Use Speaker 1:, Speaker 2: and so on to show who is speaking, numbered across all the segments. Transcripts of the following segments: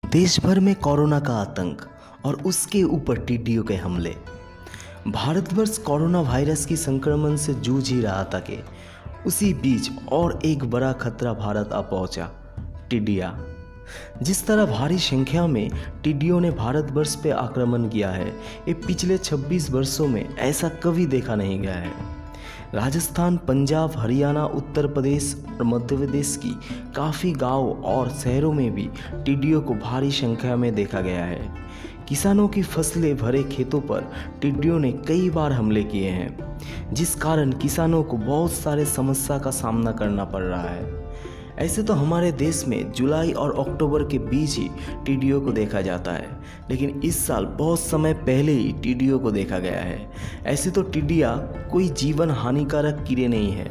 Speaker 1: देश भर में कोरोना का आतंक और उसके ऊपर टिड्डियों के हमले। भारतवर्ष कोरोना वायरस की संक्रमण से जूझ ही रहा था कि उसी बीच और एक बड़ा खतरा भारत आ पहुंचा, टिड्डियाँ। जिस तरह भारी संख्या में टिड्डियों ने भारतवर्ष पे आक्रमण किया है, ये पिछले 26 वर्षों में ऐसा कभी देखा नहीं गया है। राजस्थान, पंजाब, हरियाणा, उत्तर प्रदेश और मध्य प्रदेश की काफ़ी गांव और शहरों में भी टिड्डियों को भारी संख्या में देखा गया है। किसानों की फसलें भरे खेतों पर टिड्डियों ने कई बार हमले किए हैं, जिस कारण किसानों को बहुत सारे समस्या का सामना करना पड़ रहा है। ऐसे तो हमारे देश में जुलाई और अक्टूबर के बीच ही टिड्डियों को देखा जाता है, लेकिन इस साल बहुत समय पहले ही टिड्डियों को देखा गया है। ऐसे तो टिड्डियाँ कोई जीवन हानिकारक कीड़े नहीं है,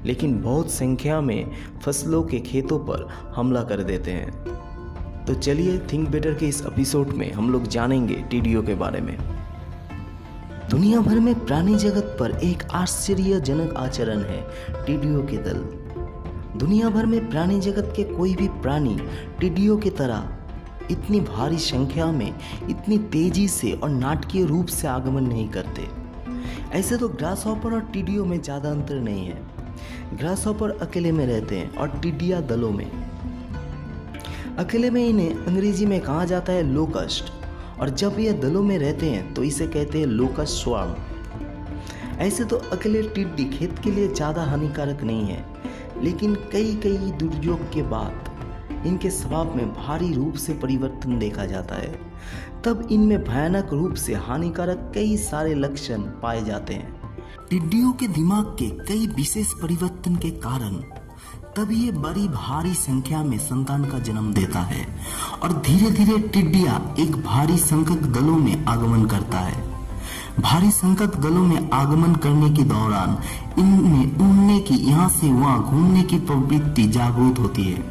Speaker 1: लेकिन बहुत संख्या में फसलों के खेतों पर हमला कर देते हैं। तो चलिए थिंक बेटर के इस एपिसोड में हम लोग जानेंगे टिड्डियों के बारे में। दुनिया भर में प्राणी जगत पर एक आश्चर्यजनक आचरण है टिड्डियों के दल। दुनिया भर में प्राणी जगत के कोई भी प्राणी टिड्डियों की तरह इतनी भारी संख्या में, इतनी तेजी से और नाटकीय रूप से आगमन नहीं करते। ऐसे तो ग्रासहॉपर और टिड्डियों में ज़्यादा अंतर नहीं है। ग्रासहॉपर अकेले में रहते हैं और टिड्डियाँ दलों में। अकेले में इन्हें अंग्रेजी में कहा जाता है लोकस्ट, और जब ये दलों में रहते हैं तो इसे कहते हैं लोकस्ट स्वार्म। ऐसे तो अकेले टिड्डी खेत के लिए ज़्यादा हानिकारक नहीं है, लेकिन कई दुर्योग के बाद इनके स्वभाव में भारी रूप से परिवर्तन देखा जाता है। तब इनमें भयानक रूप से हानिकारक कई सारे लक्षण पाए जाते हैं। टिड्डियों के दिमाग के कई विशेष परिवर्तन के कारण तब ये बड़ी भारी संख्या में संतान का जन्म देता है और धीरे धीरे टिड्डियाँ एक भारी संख्यक दलों में आगमन करता है। भारी संकट दलों में आगमन करने के दौरान इनमें उड़ने की, यहाँ से वहाँ घूमने की प्रवृत्ति जागृत होती है।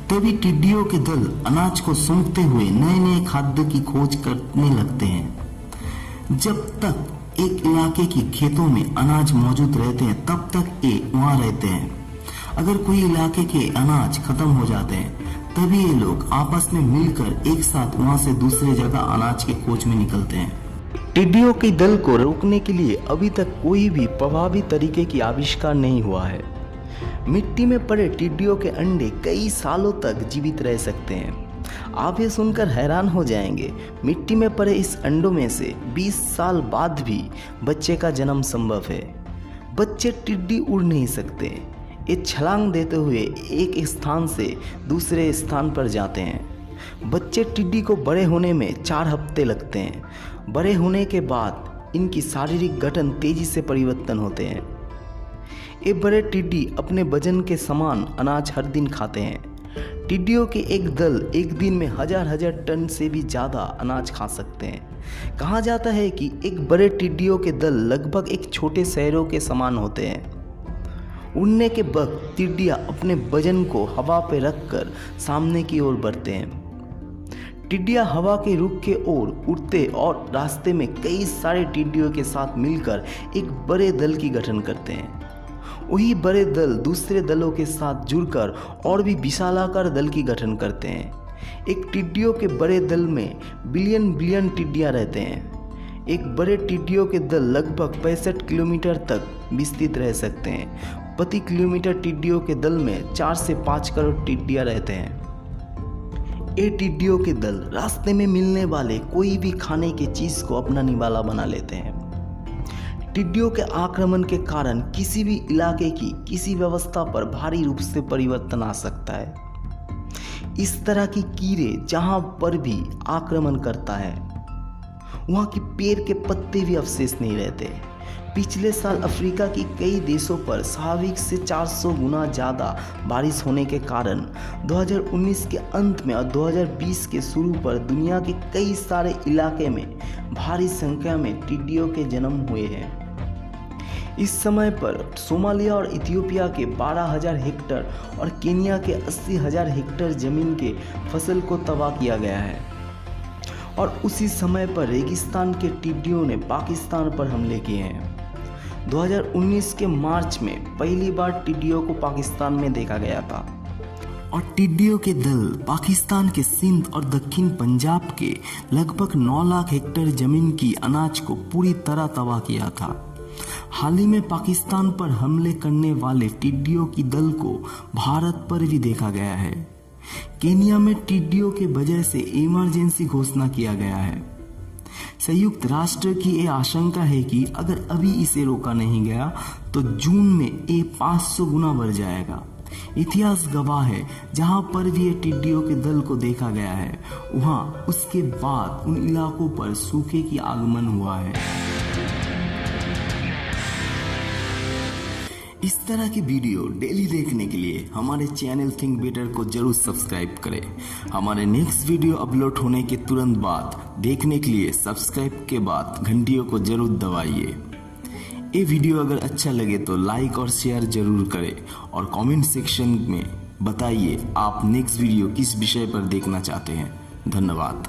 Speaker 1: तभी टिड्डियों के दल अनाज को सूंघते हुए नए नए खाद्य की खोज करने लगते हैं। जब तक एक इलाके की खेतों में अनाज मौजूद रहते हैं तब तक ये वहाँ रहते हैं। अगर कोई इलाके के अनाज खत्म हो जाते हैं तभी ये लोग आपस में मिलकर एक साथ वहाँ से दूसरे जगह अनाज की खोज में निकलते हैं। टिड्डियों के दल को रोकने के लिए अभी तक कोई भी प्रभावी तरीके की आविष्कार नहीं हुआ है। मिट्टी में पड़े टिड्डियों के अंडे कई सालों तक जीवित रह सकते हैं। आप ये सुनकर हैरान हो जाएंगे, मिट्टी में पड़े इस अंडों में से 20 साल बाद भी बच्चे का जन्म संभव है। बच्चे टिड्डी उड़ नहीं सकते, ये छलांग देते हुए एक स्थान से दूसरे स्थान पर जाते हैं। बच्चे टिड्डी को बड़े होने में 4 हफ्ते लगते हैं। बड़े होने के बाद इनकी शारीरिक गठन तेजी से परिवर्तन होते हैं। ये बड़े टिड्डी अपने वजन के समान अनाज हर दिन खाते हैं। टिड्डियों के एक दल एक दिन में हजार टन से भी ज़्यादा अनाज खा सकते हैं। कहा जाता है कि एक बड़े टिड्डियों के दल लगभग एक छोटे शहरों के समान होते हैं। उड़ने के वक्त टिड्डियाँ अपने वजन को हवा पर रखकर सामने की ओर बढ़ते हैं। टिड्डियाँ हवा के रुख के ओर उड़ते और रास्ते में कई सारे टिड्डियों के साथ मिलकर एक बड़े दल की गठन करते हैं। वही बड़े दल दूसरे दलों के साथ जुड़कर और भी विशालाकार दल की गठन करते हैं। एक टिड्डियों के बड़े दल में बिलियन टिड्डियाँ रहते हैं। एक बड़े टिड्डियों के दल लगभग 65 किलोमीटर तक विस्तृत रह सकते हैं। प्रति किलोमीटर टिड्डियों के दल में 4 से 5 करोड़ टिड्डियाँ रहते हैं। ये टिड्डियों के दल रास्ते में मिलने वाले कोई भी खाने की चीज़ को अपना निवाला बना लेते हैं। टिड्डियों के आक्रमण के कारण किसी भी इलाके की किसी व्यवस्था पर भारी रूप से परिवर्तन आ सकता है। इस तरह की कीड़े जहां पर भी आक्रमण करता है वहां की पेड़ के पत्ते भी अवशेष नहीं रहते। पिछले साल अफ्रीका की कई देशों पर स्वाभाविक से 400 गुना ज़्यादा बारिश होने के कारण 2019 के अंत में और 2020 के शुरू पर दुनिया के कई सारे इलाके में भारी संख्या में टिड्डियों के जन्म हुए हैं। इस समय पर सोमालिया और इथियोपिया के 12,000 हेक्टेयर और केन्या के 80,000 हेक्टेयर जमीन के फसल को तबाह किया गया है। और उसी समय पर रेगिस्तान के टिड्डियों ने पाकिस्तान पर हमले किए हैं। 2019 के मार्च में पहली बार टिड्डियों को पाकिस्तान में देखा गया था। और टिड्डियों के दल पाकिस्तान के सिंध और दक्षिण पंजाब के लगभग 9 लाख हेक्टेयर जमीन की अनाज को पूरी तरह तबाह किया था। हाल ही में पाकिस्तान पर हमले करने वाले टिड्डियों की दल को भारत पर भी देखा गया है। केन्या में टिड्डियों के वजह से इमरजेंसी घोषणा किया गया है। संयुक्त राष्ट्र की ये आशंका है कि अगर अभी इसे रोका नहीं गया तो जून में ये 500 गुना बढ़ जाएगा। इतिहास गवाह है, जहां पर भी ये टिड्डियों के दल को देखा गया है वहां उसके बाद उन इलाकों पर सूखे की आगमन हुआ है। इस तरह की वीडियो डेली देखने के लिए हमारे चैनल थिंक बेटर को जरूर सब्सक्राइब करें। हमारे नेक्स्ट वीडियो अपलोड होने के तुरंत बाद देखने के लिए सब्सक्राइब के बाद घंटियों को जरूर दबाइए। ये वीडियो अगर अच्छा लगे तो लाइक और शेयर जरूर करें और कमेंट सेक्शन में बताइए आप नेक्स्ट वीडियो किस विषय पर देखना चाहते हैं। धन्यवाद।